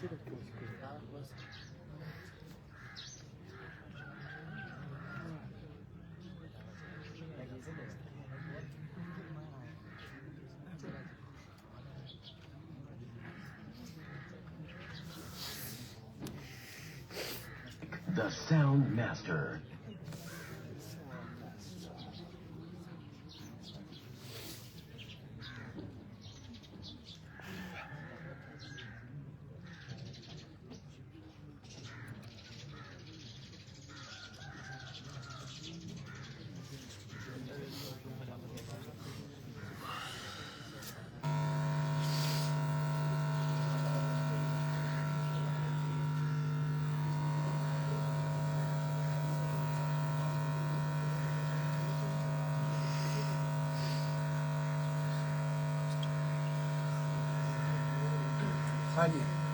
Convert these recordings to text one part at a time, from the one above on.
شيء The Sound Master. ثانية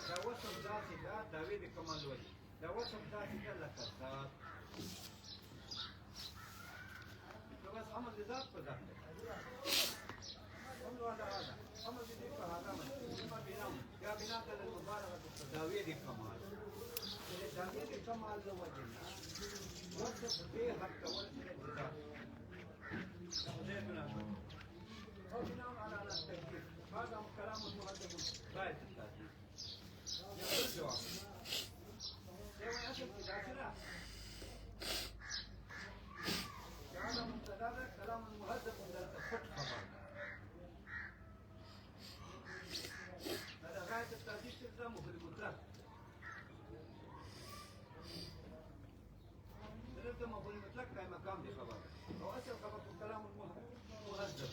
دا وصف ذاتي دا داوی د کمال وجه دا وصف ذاتي دا لکه ذات نو بس امر د ذات په ذات دی امر والا هذا امر دې په هغه باندې ما بنام یا بنا کله مبارکه داوی د کمال داوی د کمال د وجه نه وصف به حق کول چې ذات ده بنا او بناء على التكبير هذا كلام مؤدب غاية التأديب يقول الجواب يوم يصل في ذاكرة كان مبتدا كلام مؤدب من الفتح خبر هذا غاية التأديب تلزمه في المطلق تلزمه في المطلق كأي مقام دي خبر أو أصل خبر كلام مؤدب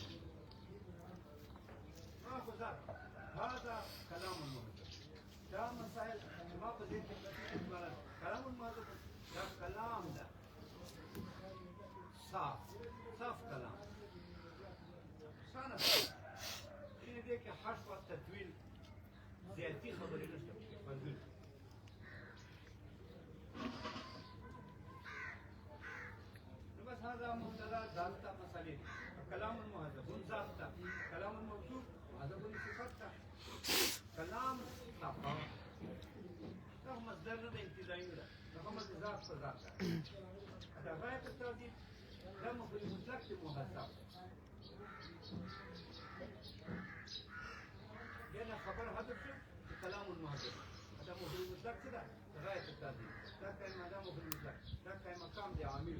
هذا كلام المهذب ده مسائل ما بديت كلام المهذب ده كلام ده صاف كلام سنة إن ديك حرف والتطويل زيادتي خبري نشتم فنزل بس هذا مبتدا ذات مسألة كلام المهذب ذات كلام الموصوف هذا كل صفات كلام صفا ده مصدر ده ابتدائي ده ده مصدر ذات فذات هذا غاية التوحيد ده مفعول مطلق مهذب يعني خبر هدف كلام المهذب هذا مفعول مطلق كده غاية التوحيد ده كلمة ده مفعول مطلق ده كلمة مقام دي عامل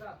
ذات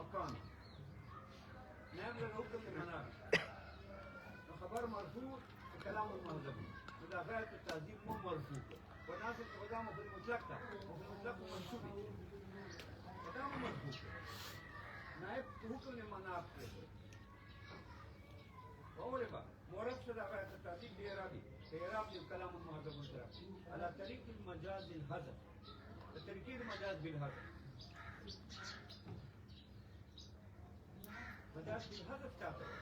مكان نعم للحكم المناط خبر مرفوع كلام المهذب مدافعة التهذيب مو مرفوع وناسب قدامه في المطلق وفي المطلق منسوب قدامه مرفوع نائب حكم المناط وأولئك مورب مدافعة التهذيب بإرادي كلام المهذب مطلق على طريق المجاز الحذف التركيب المجاز بالحذف مجاز بالهدف چاہتے ہو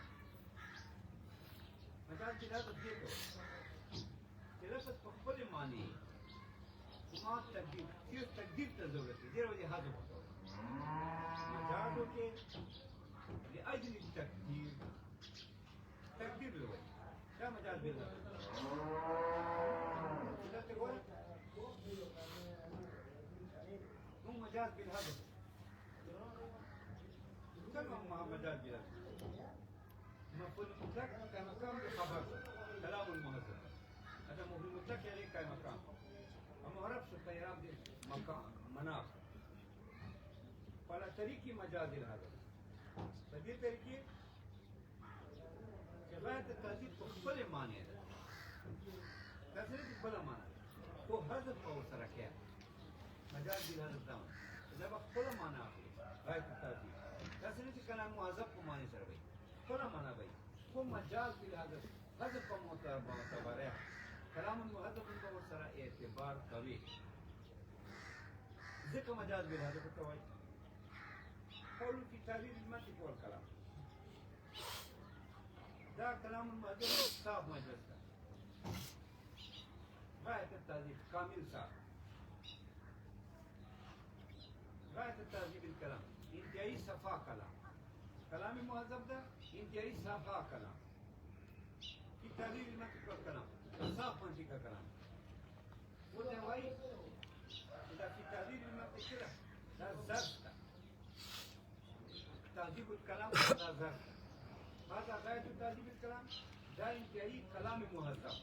مجاز بالهدف دیکھو تلفت پخبل معنی ما تقدیر کیوں تقدیر تا ضرورت ہے دیر وجہ هدف ہوتا ہے مجازوں کے لأجل التقدیر تقدیر لوگ کیا مجاز بالهدف چلتے گوئے تم مجاز بالهدف كما مجاز بلاد مفعول مطلق كمقام بخبر كلام المهذب هذا مفعول مطلق يعني كمقام اما عرب شو طيران دي مقام مناف فلا طريقي مجاز هذا فدي طريقي غاية التهذيب بخبر معنی ده تفسير بلا معنی تو حذف او سرکه مجاز بلاد الدم اذا بخبر معنی غاية التهذيب تفسير كلام مهذب کو معنی سره وي خبر معنی وي کو مجاز بالهدف حذف کو معتبر ہے كلام المهذب کو سره اعتبار کوي ذکر مجاز بالهدف کوي قول في تعبير المنطق والكلام ده كلام المهذب صاف مجاز ده غاية التهذيب كامل صاف غاية التهذيب الكلام انتهائي صفا كلام كلام المهذب ده انتهائي صفا كلام في تعبير المنطق والكلام صاف منطق كلام وده واي إذا في تعبير المنطق كده ده ظرف ده تهذيب الكلام ده ظرف هذا غاية تهذيب الكلام ده انتهائي كلام مهذب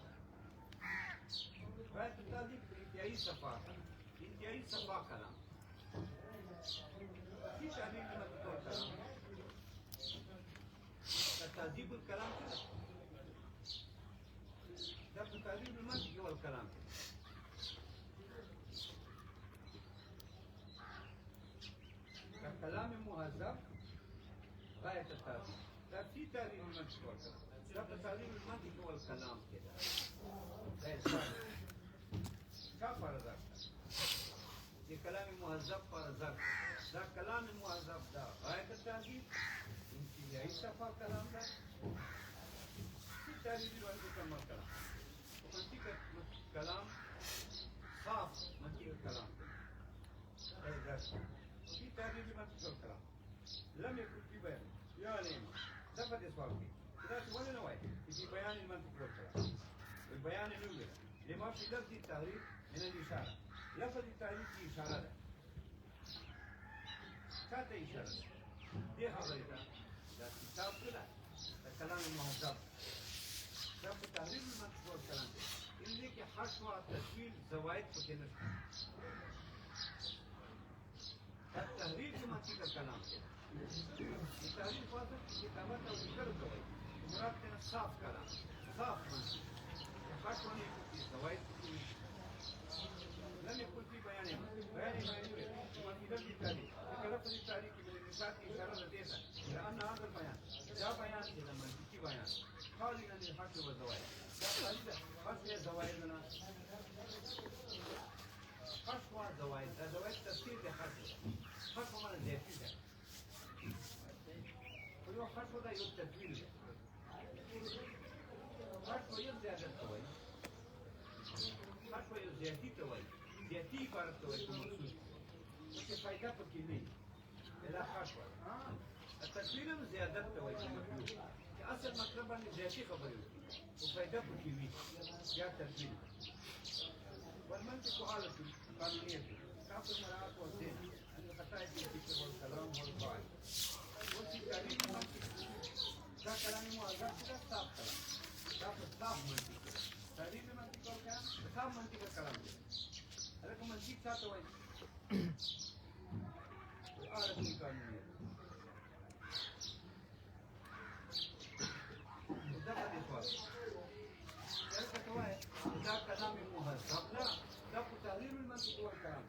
غاية التهذيب انتهائي صفا انتهائي صفا كلام في تعبير المنطق والكلام تهذيب الكلام كده ده في تعبير المنطق والكلام المنطق والكلام ده تعليم المنطق والكلام كده زي الصالح كم فرزق دي كلام مهذب فرزق ده كلام مهذب ده غاية التهذيب يمكن يستفى كلام ده في التهذيب الواحد يكمل كلام ومنطق كلام صاف منطق الكلام في تهذيب منطق الكلام لم يكن في بيان يعني دفت إصابتي ذات ولا نوعي في بيان المنطق والكلام البيان الأول لما في لفظ التعريف من الإشارة لفظ التعريف في إشارة كانت إشارة دي خبرتها لا كتاب كده الكلام المهذب ده في تعريف المنطق والكلام اللي كي حشوة تشكيل زوايد فكنا التهريب في منطق الكلام التهريب واضح كتابات أو ذكر الزوايد مراد كان صاف كلام صاف منطق حشوة يكون في زوايد لم يكن في بيان وما في لفظ التاريخ لفظ التاريخ من النساء إشارة لديها لأن هذا البيان جاء بيان إلى منطقي بيان قال أن الحشو والزوايد حشو زوايدنا حشو زوايد زوايد تفسير لحشو حشو من الزيتي ولو حشو ده يوم تدوير حشو يوم زيادة توي حشو يوم زيادة توي زيادة بارد توي كمقصود وكي فايدة بكيني إلى حشو التدوير من زيادة توي كمقصود أصل مطلب أن زيادة خبري وفايدة بكيني يا تدوير والمنطق حالة قانونية كافة المراعاة والزين أن القطاعد الفكر والكلام والفعل وفي تعريف المنطق ده كلام مؤذب كده صاف كلام ده صاف منطق تعريف المنطق والكلام صاف منطق الكلام ده لكن منطق ذاته وين الآلة القانونية وده قد يتواصل ده كلام مهذب لا ده تغيير المنطق والكلام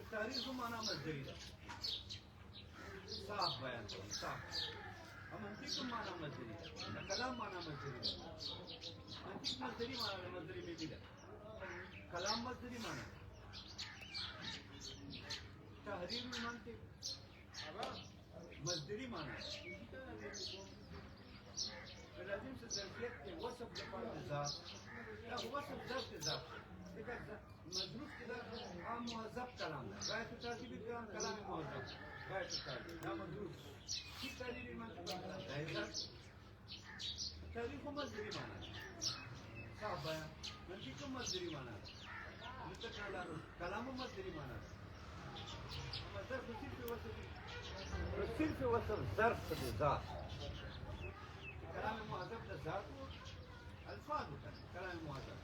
التاريخ معناه مصدري صاف بيان صاف المنطق معناه مصدري الكلام معناه مصدري منطق مصدري معناه مصدري ميدا كلام مصدري معناه تحرير المنطق مصدري معناه لازم تتركيب وصف لفظ الذات لا وصف ذات الذات مدروس كده عام مهذب كلام غاية التهذيب الكلام كلام مهذب غاية التهذيب ده مدروس في تحرير المنطق التاريخ مصدري معناه صعب بيان منطق مصدري معناه كلام مصدري معناه مصدر رسل في وصف ظرف الذات كلام المهذب للذات الفاظ كلام المهذب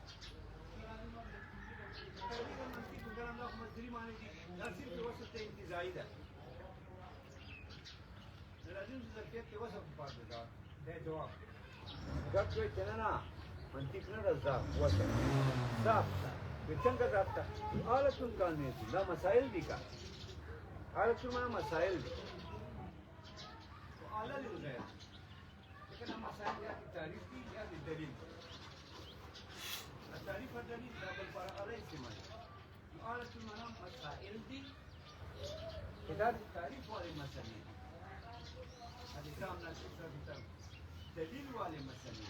تقريبا منطق كلام له مصدري معناه لا سير في وصف انتزاعي ده لازم تذكر في وصف بعض الذات ده جواب جاب شوي كنا منطقنا الذات وصف ذات بتشنك ذات آلة قانونية لا مسائل دي كا آلة ما مسائل دي وآلة للغير لكن المسائل يا التعريف دي يا الدليل التعريف الدليل لا بالفرق عليه سمان آلة المنام مسائل دي إذا التعريف والي مسائل هذه كامنا تفسر دليل والي مسائل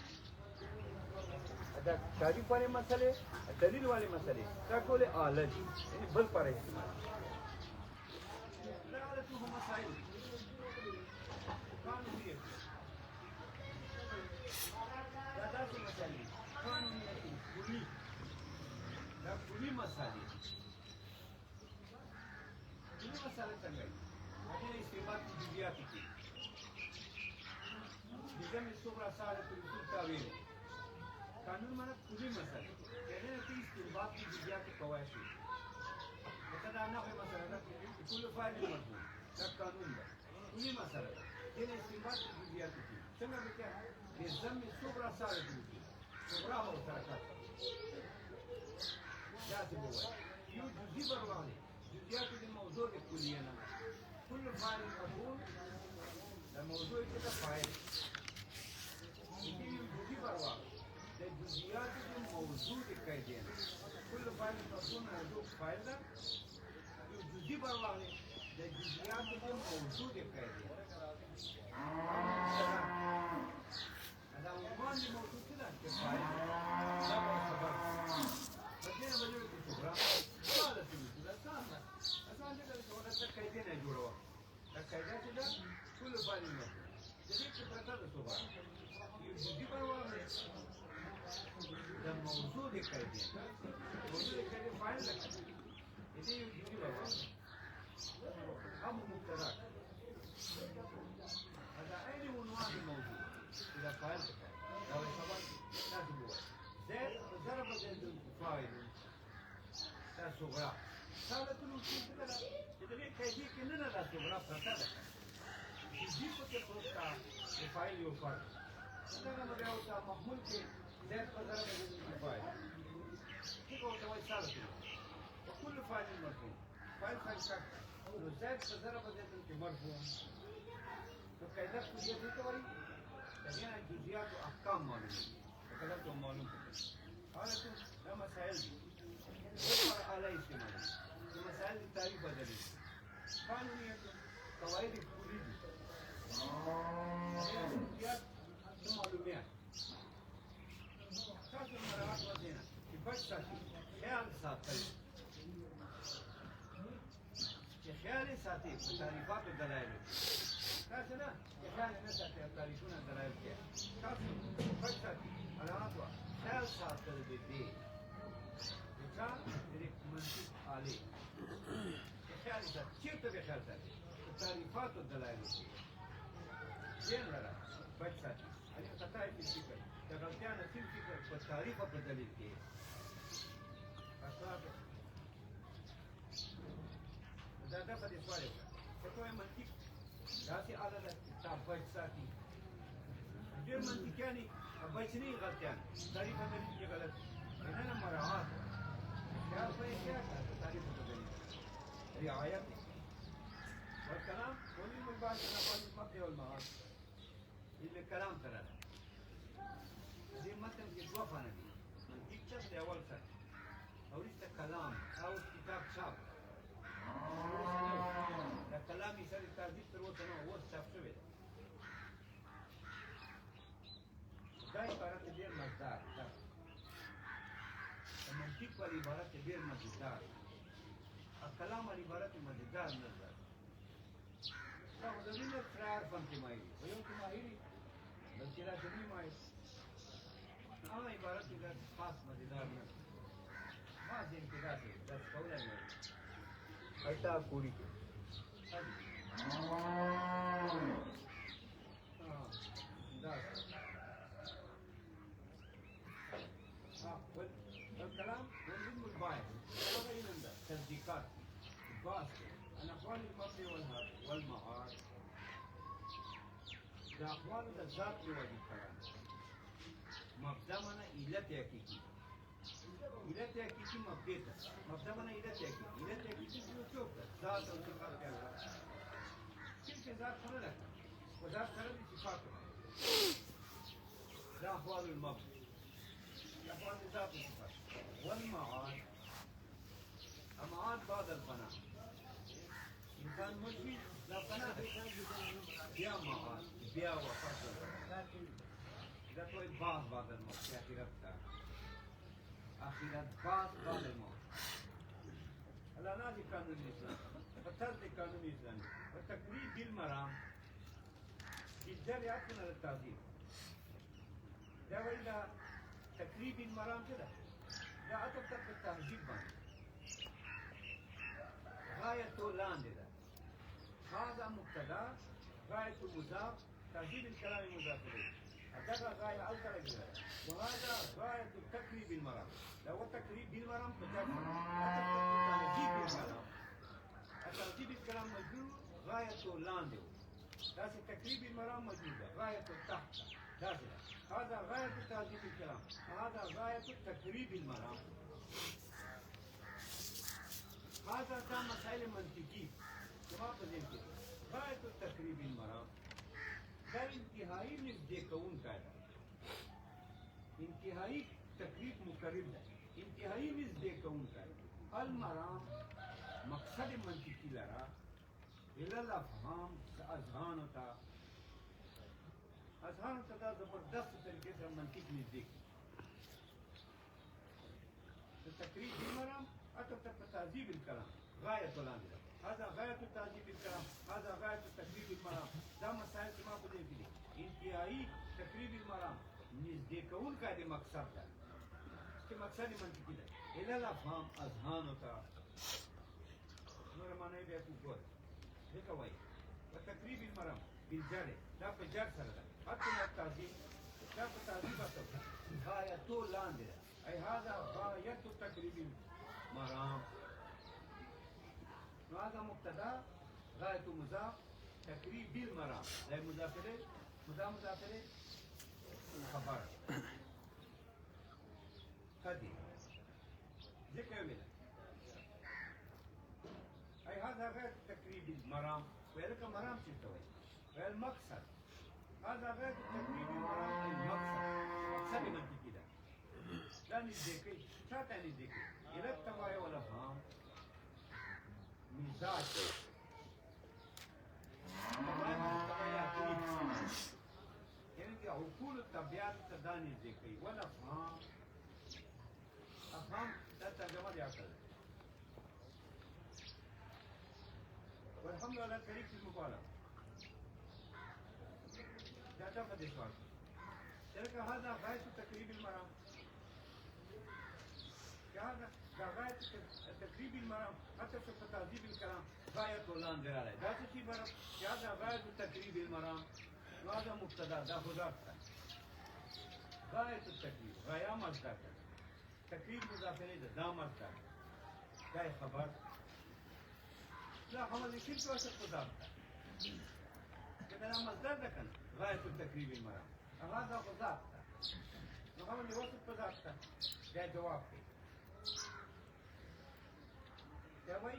هذا تعريف والي مسائل الدليل والي مسائل تقول آلة دي يعني بالفرق سمان لا آلة هو مسائل قانونية لا داس مسائل قانونية كلي لا كلي مسائل كلي مسائل تنجي هذه استعمال الجزئيات كي جزء من الصورة سالة التعبير قانون مانا كلي مسائل يعني في استعمال الجزئيات كواسي مثلا أنا في مسألة كل فاعل مرفوع ده قانون ده كلي مسائل هنا استعمال الجزئيات كي سمع بكره جزء من الصورة سالة صورة هو تركات جات بوي يو جزء بروالي جزئيات الموضوع الكلية كل فاعل مفعول لموضوع كده فاعل يجي بروا الجزئيات موجود كايدين كل فاعل مفعول موضوع فاعل ده يجي بروا الجزئيات موجود كايدين هذا عنوان موجود كده كفاعل ده خبر بدينا بنقول الصغرى هذا في الاساس اساسا كده كايدين جوړوا دا قاعده چې دا ټول باندې نه د دې په پرته د صبح یو جدي پروا نه د موضوع د قاعده موضوع د قاعده فاعل ده دې یو جدي پروا هم مبتدا هذا اي عنوان الموضوع اذا فاعل ده او خبر لازم هو زائد ضرب زائد فاعل دا صغرى سالت الوصول كده دې قاعده کې نه دا صغرى پرته ده دې په کې پروستا فاعل یو فرق دا نو بیا او تا محمول کې زائد په ضرب زائد فاعل څه کوته وایي سالت وكل فاعل مرفوع فاعل شك زائد په ضرب زائد مرفوع فقاعده کلیه دې ته وایي دغه جزئیات او احکام معلوم کله ته معلوم حالت دا مسائل دي پر اعلی استعمال مسائل د تعریف بدلې قانونیت قواعد کلی دي جزئیات معلومات تاسو مراعات وکړئ چې بچ ساتي خیال ساتل چې خیال ساتي په تعریفات او دلایل تاسو نه خیال نه ساتي په تعریفونو او دلایل کې تاسو بچ ساتي علامات خیال ساتل دي ځکه د منطق عالی خیال ساتي چیرته به خیال ساتي په تعریفات او دلایل کې ځین لرا بچ ساتي هغه خطای په فکر د غلطیان په فکر په تعریف او په دلیل کې اساس دا په دې سوال څه کومه منطق داسې اعلی ده چې بچ ساتي ډېر منطقياني بچني غلطیان تعریف او دلیل کې غلط نه مراعات خیال په کې تعریف او دلیل رعایت والكلام ولي من بعد نقل المبدأ والمعاد اللي كلام ترى زي مثلا يتوقف أنا دي من تكتب ده أول سنة أو لسه كلام أو كتاب شاب ده كلام يصير التعذيب تروح أنا هو شاب شوي ده عبارة غير مصدر المنطق والعبارة غير مصدر الكلام والعبارة مصدر نظر زمین فرار فن کی ماهری و یو کی ماهری بلکې لا جمعی ماهر عبارت دا خاص مزیدار نه ما دین کې داسې درس کولای نه اټا کوړي کې دا والكلام والعلم الباحث هذا ينبع تصديقات باسطة الأقوال المبني والمعاد ده أقوال الذات لوجه الكلام مبدأ منا إلة حقيقي إلة حقيقي مبدأ منا إلة حقيقي إلة حقيقي شو ذات أو صفات كذا كيف ذات خلنا وذات خلنا صفات ده أقوال المبني أقوال الذات والصفات والمعاد المعاد بعد الفناء إنسان مجمي لا فناء بيا معاد بيا وفاة إذا تو البعض بعد الموت في آخرتها آخرت بعض بعد الموت هلا نادي قانون الإسلام فترد قانون الإسلامي وتقريب بالمرام الجري أكثر للتعذيب ده وإلا تقريب المرام كده ده أتبتك بالتهذيب غاية لاندة هذا مبتدا غاية مضاف تهذيب الكلام مضاف إليه هذا غاية أوتر وهذا غاية التقريب بالمرام لو التقريب بالمرام تهذيب الكلام مجرور غاية لاندة لازم تقريب المرام موجودة غاية التحت لازم هذا غاية تهذيب الكلام هذا غاية تقريب المرام هذا كان مسائل منطقي زما په ذهن کې غایت التقریب المرام دا انتهایی نږدې کوونکی ده انتهایی تقریب مقرب ده انتهایی نږدې کوونکی المرام مقصد منطقي لرا الى الافهام اذهانو ته اذهانو ته دا زبردست طریقې سره منطق نږدې کړي د تقریب المرام عطف په تهذیب الکلام غایت ولاندې ده هذا غایت تهذیب الکلام هذا غایت تقریب المرام دا مسائل زما په دې کې دي انتهایی تقریب المرام نږدې کوونکی د مقصد ده چې مقصد منطقي ده الى الافهام اذهانو ته نور معنی بیا وګور ځکه وایي وتقریب المرام بالجر دا په جر سره ده حتی تهذیب دا په تهذیب سره غایتو لاندې ده ای هذا غایت تقریب المرام نو هذا مبتدا غایت مضاف تقریب المرام دا مضاف الیه مضاف الیه خبر خدي ذكر ولا اي هذا غير تقريب المرام ويلك مرام شفتوي والمقصد هذا غير تقريب المرام اي مقصد من كده لا نذكر شاتا نذكر الى التوعيه والافهام مزاج يعني دي عقول الطبيعات تداني ذكري والافهام افهام ده ترجمه دي عقل والحمد لله طريق المبالغه ده قد يسوع تلك هذا غايه تقريب المرام هذا غايه تقريب المرام حتى في تهذيب الكلام غايه ولان دراله ده شيء برا هذا غايه تقريب المرام هذا مبتدا ده مضاف غايه التقريب غايه مصدر تقريب مضاف اليه ده مصدر ده خبر لا حمد كيف توصف مضاف كده مصدر ده كان غايه التقريب المرام هذا مضاف محمد يوصف مضاف ده جواب يا وي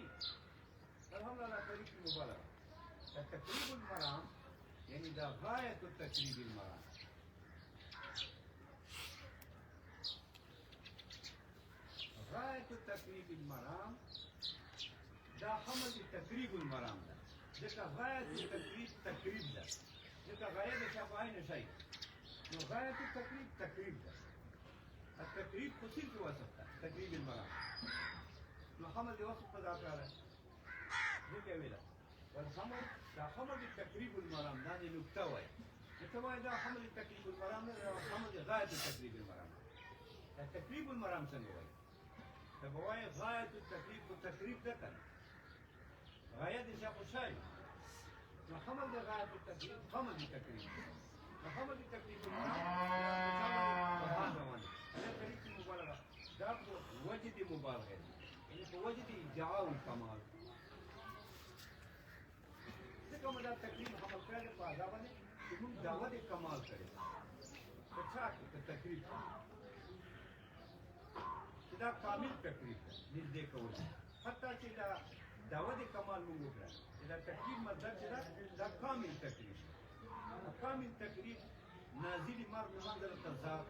الحمد لله طريق المبالغه التقريب المرام يعني ده غايه التقريب المرام غاية تقريب المرام ده حمل تقريب المرام ده ذكا غاية التقريب تقريب ده ذكا غاية ده شاف عين شيء غاية التقريب تقريب ده التقريب كثير في وصف ده تقريب المرام محمد يوصف ذاك على ذكا ولا والحمل ده حمل التقريب المرام ده نكتوي نكتوي ده حمل التقريب المرام ده حمل غاية التقريب المرام التقريب المرام سنوي تبواي غاية التقريب والتقريب ده كان غاية دي شافوا شيء محمد ده غاية التقريب حمد التقريب محمد التقريب هذا طريقة المبالغة ده وجد مبالغة يعني وجد ادعاء الكمال ده كما ده التقريب حمل كان فهذا يكون دعوة الكمال كده فشاك التقريب دا کامل تقریب نږدې کول حتی چې دا دعوه د کمال موږ وکړه چې دا تقریب مطلب چې دا کامل تقریب کامل تقریب نازل مرد منظر تضاد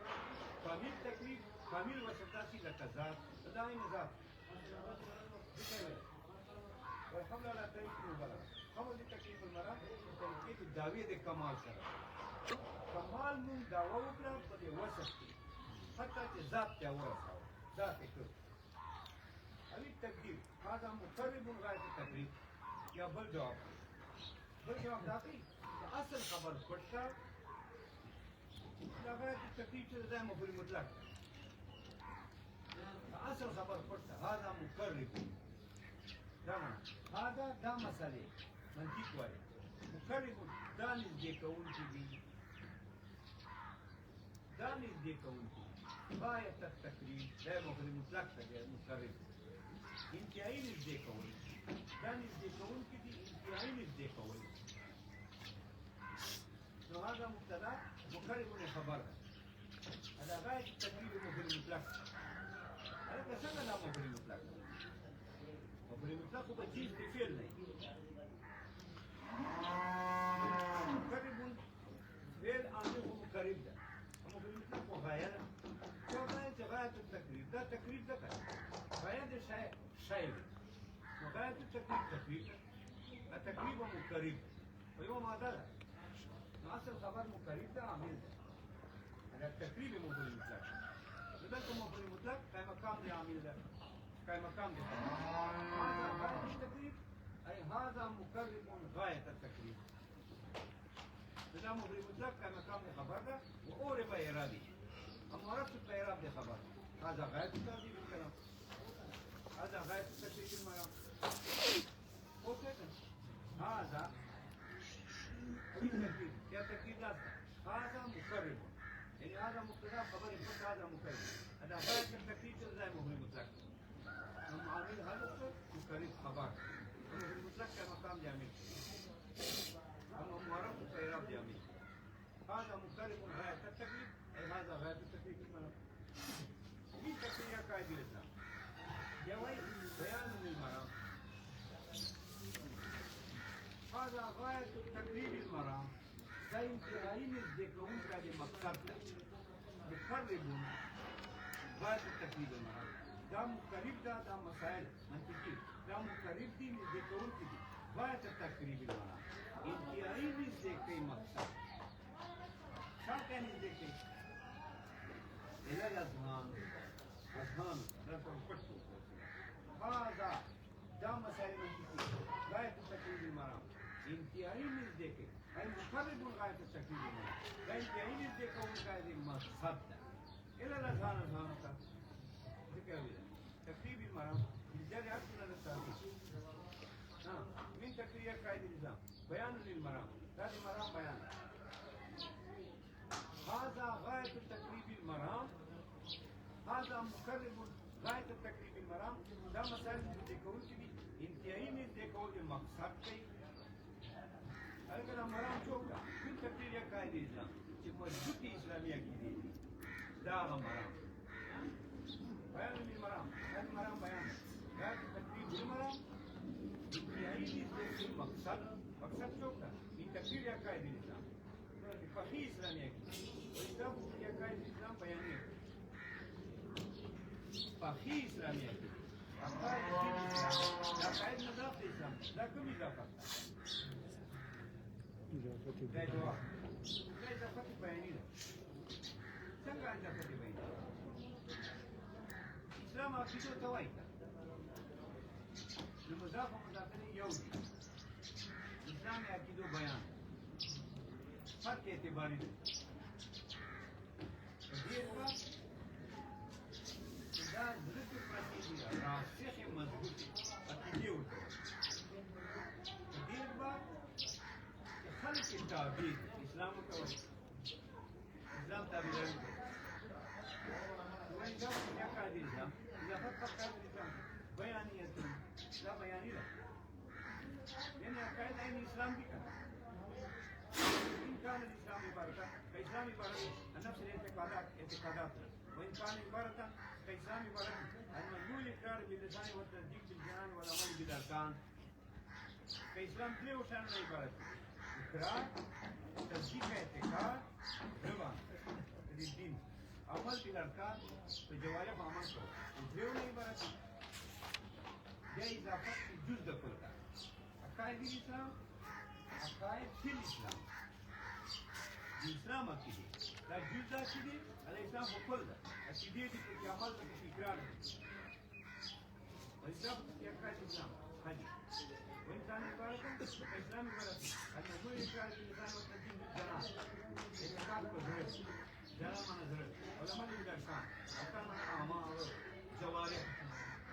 کامل تقریب کامل وسطاتی لتضاد دا یې نظام والحمد لله طريق المبالغه حمل تقریب المرام طریقې د دعوې د کمال سره کمال موږ دعوه وکړه په دې وسط کې حتی چې ذات ته ورساوه ذات كل هذه التقدير هذا مقرب غاية التقريب يا بل جواب ذاتي أصل خبر فرشة لا غاية التقريب زي ما في المطلق أصل خبر فرشة هذا مقرب هذا دا مسألة منطق وارد مقرب دانش ديكون تبي دانش ديكون تبي غاية التقريب دائما في المطلق مقرب انتهائي الديكون دانش ديكون كده انتهائي الديكون هذا مبتدا مقرب خبر هذا غاية التقريب في المطلق هذا كسر لا في المطلق في المطلق هو جيز بفعل مقرب فعل عامل مقرب ده مقرب مطلق وغاية وغاية غاية التقريب ده تقريب ده غاية ده شيء وغاية التقريب تقريب التقريب مقرب ويوم هذا أصل الخبر مقرب ده عامل ده هذا التقريب مقرب مطلق لذلك مقرب مطلق كي مقام ده عامل ده كي مقام ده هذا غاية التقريب أي هذا مقرب غاية التقريب لذا مقرب مطلق كي مقام ده خبر ده وأورب إرادي أما عرفت الإعراب ده خبر هذا غاية التقريب الكلام هذا غاية التقريب المرام وكذا هذا التقريب يا تقريب لازم هذا مقرب يعني هذا مبتدا خبر يكون هذا مقرب هذا غاية التقريب زي مقرب مطلق المعامل هذا مقرب خبر مقرب مطلق كمقام جامد أما معرفة الإعراب جامد هذا مقرب غاية التقريب أي هذا غاية التقريب المرام في تقرير قائد الإسلام جواي بيان للمرام هذا غاية تقريب المرام ده انتهائي الذكرون كده مقصد مقربون غاية تقريب المرام ده مقرب ده مسائل منطقي ده مقرب دي الذكرون كده غاية تقريب المرام انتهائي الذكر مقصد شو كان الذكر؟ إلى الأذهان أذهان لا تنفتوا هذا ده مسائل منطقية غاية تقريب المرام انتهائي الذكر أي مقرب غاية التقريب المرام ده انتهائي الذكر وغاية المقصد إلى الأذهان أذهانك ذكر تقريب المرام بالجاري أكثر للتعريف من تقرير قائد النظام بيان للمرام هذا المرام بيان هذا غاية تقريب المرام هذا مقرب غاية تقريب المرام ده مسائل الذكر كده انتهائي من الذكر المقصد كي هذا مرام شوكا من تقرير قائد الإسلام تبقى الجبهة الإسلامية كده ده مرام بيان للمرام هذا مرام بيان غاية تقريب المرام انتهائي من الذكر المقصد مقصد شوكا من تقرير قائد الإسلام فقيه إسلامية وإسلام فقيه قائد الإسلام بيانية فقيه إسلامية عقائد دين الإسلام لا قائد نظافة الإسلام لا كم إضافة لا جواب لا إضافة بيانية سنة إضافة بيانية إسلام عقيدة توائتا المضافة مضافة يومي إسلام عقيدة بيان فرق اعتباری ده دیر با دا ضرورت پرتی دی راسخ مضبوط عقیده ورته دیر با خلق تعبیر اسلام ته اسلام تعبیر وای دا یا قاعده اسلام یا فقط قاعده اسلام بیانیت لا بیانی ده یعنی قاعده اسلام دی إن كان الإسلام عبارة كإسلام عبارة عن نفس الاعتقادات وإن كان عبارة كإسلام عبارة عن مجموع الإقرار باللسان والتصديق بالجنان والعمل بالأركان كإسلام كله وشان عبارة إقرار تصديق اعتقاد ربا الدين عمل بالأركان بجوارح عمل كله وكله عبارة ده إضافة جزء كله عقائد الإسلام عقائد في الإسلام الإسلام عقيدة لا جزء عقيدة الإسلام هو كل ده عقيدة في عمل في إقرار والإسلام في عقائد الإسلام هذه وإن كان عبارة الإسلام عبارة عن مجموع إقرار باللسان والتصديق بالجنان اعتقاد وزرق جنان معنى زرق والعمل بالأركان أركان معنى أعمال جوارح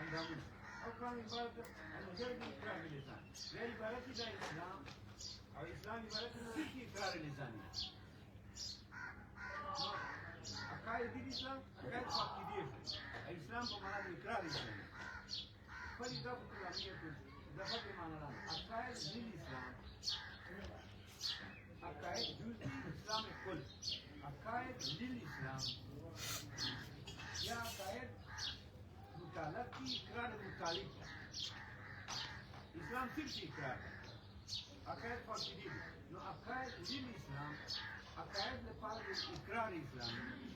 أندامون أو كان عبارة عن مجرد إقرار باللسان لا عبارة ده الإسلام أو الإسلام عبارة عن صرف إقرار اللساني عقائد الإسلام عقائد عقيدية الإسلام بمعنى الإقرار الإسلامي فالإضافة الإسلامية إضافة بمعنى عقائد للإسلام عقائد جزء الإسلام الكل عقائد للإسلام يا عقائد متعلق بإقرار المتعلق الإسلام صرف إقرار عقائد فاسدين انه عقائد للاسلام عقائد لفرض الاقرار الاسلامي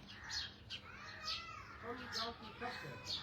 كل جواب تفسير